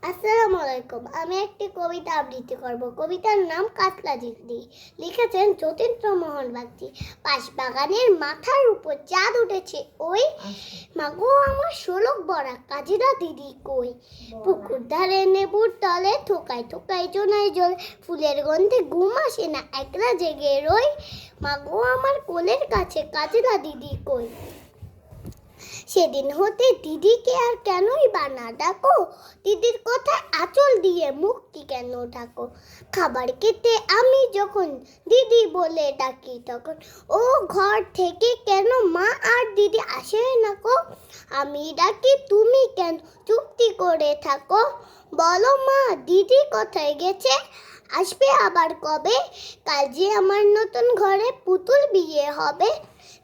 আসসালামু আলাইকুম। আমি একটি কবিতা আবৃত্তি করব। কবিতার নাম কাতলা দিদি। লিখেছেন যতীন্দ্রমোহন বাগচি। পাশ বাগানের মাথার উপর চাঁদ উঠেছে ওই, মাগো আমার শোলক বড়া কাজিরা দিদি কই। পুকুর ধারে নেবুর তলে থোকায় থোকায় জোনায় জল, ফুলের গন্ধে ঘুম আসে না একলা জেগে রই, মাগো আমার কোলের কাছে কাজিরা দিদি কই। সেদিন হতে দিদিকে আর কেনই বা না ডাকো, দিদির কথায় আঁচল দিয়ে মুক্তি কেন ঢাকো। খাবার খেতে আমি যখন দিদি বলে ডাকি তখন ও ঘর থেকে কেন মা আর দিদি আসে না কো। আমি ডাকি তুমি কেন চুপটি করে থাকো, বলো মা দিদি কোথায় গেছে, আসবে আবার কবে। কাল যে আমার নতুন ঘরে পুতুল বিয়ে হবে,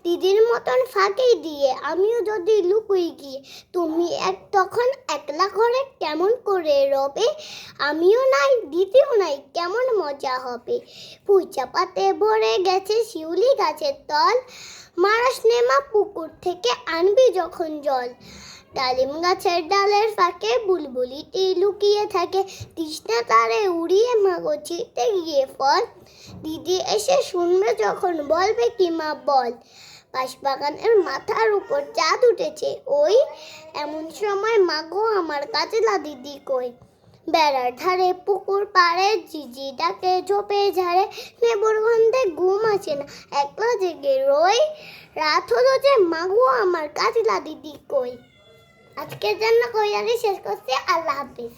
দিদির মতন ফাঁকি দিয়ে আমিও যদি লুকুই গিয়ে, তুমি তখন একলা ঘরে কেমন করে রবে। আমিও নাই দিদিও নাই কেমন মজা হবে। পুঁচা পাতে ভরে গেছে শিউলি গাছের তল, মারাস নেমা পুকুর থেকে আনবি যখন জল। ডালিম গাছের ডালের ফাঁকে বুলবুলিটি লুকিয়ে থাকে, তৃষ্ণা তারে উড়িয়ে মাগো ছিঁড়তে গিয়ে ফল। দিদি এসে শুনবে যখন বলবে কি মা বল, বাঁশবাগানের মাথার উপর চাঁদ উঠেছে ওই, এমন সময় মাগো আমার কাজলা দিদি কই। বেড়ার ধারে পুকুর পাড়ে ঝিঝি ডাকে ঝোপে ঝাড়ে, নেবুর গন্ধে ঘুম আসে না একলা জেগে রই, রাত হলো যে মাগো আমার কাজলা দিদি কই। আজকের জন্য কবিতাটি শেষ করছি। আল্লাহ হাফিজ।